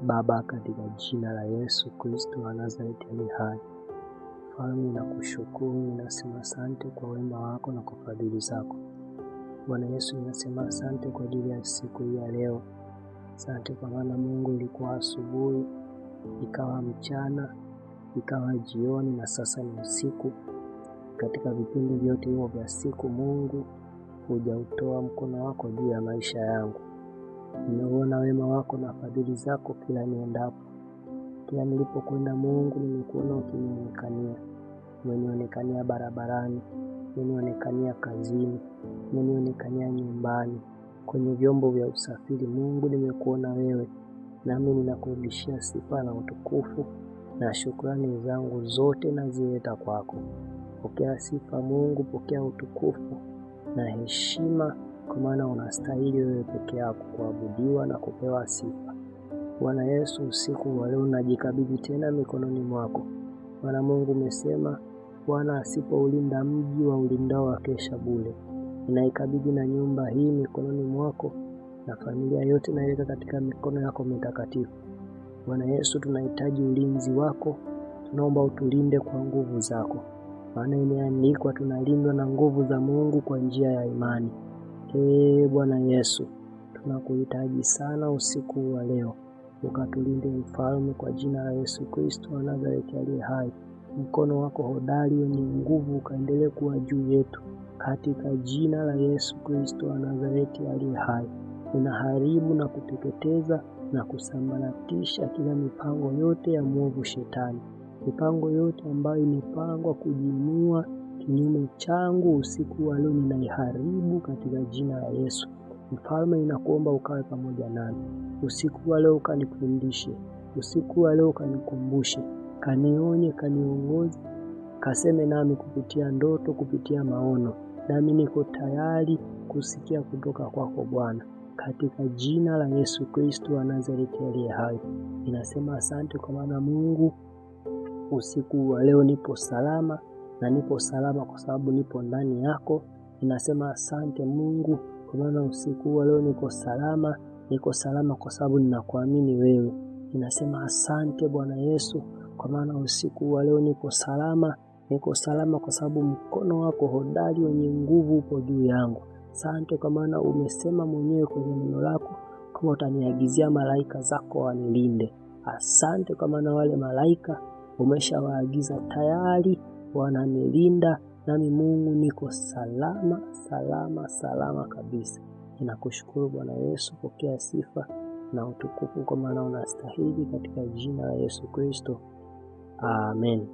Baba, katika jina la Yesu Kristo wa Nazareti aliye hai, Mfalme, nakushukuru, ninasema asante kwa wema wako na kwa fadhili zako. Bwana Yesu, ninasema asante kwa ajili ya siku hii ya leo. Asante kwa maana Mungu, ilikuwa asubuhi, ikawa mchana, ikawa jioni na sasa ni usiku. Katika vipindi vyote hivyo vya siku, Mungu, hujautoa mkono wako juu ya maisha yangu. Nimeuona wema wako na fadhili zako kila niendapo. Kila nilipokwenda Mungu, nimekuona ukinionekania. Umenionekania barabarani, umenionekania kazini, umenionekania nyumbani, kwenye vyombo vya usafiri. Mungu, nimekuona wewe, nami ninakurudishia sifa na utukufu na shukrani zangu zote nazileta kwako. Pokea sifa Mungu, pokea utukufu na heshima, kwa maana unastahili wewe peke yako kuabudiwa na kupewa sifa. Bwana Yesu, usiku wa leo najikabidhi tena mikononi mwako. Bwana Mungu, umesema Bwana asipoulinda mji wa ulindao wakesha bure. Ninaikabidhi na nyumba hii mikononi mwako, na familia yote naiweka katika mikono yako mitakatifu. Bwana Yesu, tunahitaji ulinzi wako, tunaomba utulinde kwa nguvu zako. Maana imeandikwa tunalindwa na nguvu za Mungu kwa njia ya imani. Bwana Yesu, tunakuhitaji sana usiku wa leo. Ukatulinde Mfalme, kwa jina la Yesu Kristo wa Nazareti aliye hai. Mkono wako hodari wenye nguvu ukaendelee kuwa juu yetu, katika jina la Yesu Kristo wa Nazareti aliye hai. Ninaharibu na kuteketeza na kusambaratisha kila mipango yote ya mwovu Shetani. Mipango yote ambayo imepangwa kujiinua kinyume changu usiku wa leo, ninaiharibu katika jina la Yesu. Mfalme, ninakuomba ukawe pamoja nami usiku wa leo, ukanifundishe usiku wa leo, ukanikumbushe, kanionye, kaniongoze, kaseme nami kupitia ndoto, kupitia maono. Nami niko tayari kusikia kutoka kwako Bwana, katika jina la Yesu Kristo wa Nazareti aliye hai. Ninasema asante kwa maana Mungu, usiku wa leo nipo salama, na nipo salama kwa sababu nipo ndani yako. Ninasema asante Mungu kwa maana usiku wa leo niko salama kwa sababu ninakuamini wewe. Ninasema asante Bwana Yesu kwa maana usiku wa leo niko salama kwa sababu mkono wako hodari wenye nguvu upo juu yangu. Asante kwa maana umesema mwenyewe kwenye neno lako kama utaniagizia malaika zako wanilinde. Asante kwa maana wale malaika umeshawaagiza tayari wananilinda, nami Mungu niko salama kabisa. Ninakushukuru Bwana Yesu, pokea sifa na utukufu kwa maana unastahili, katika jina la Yesu Kristo. Amen.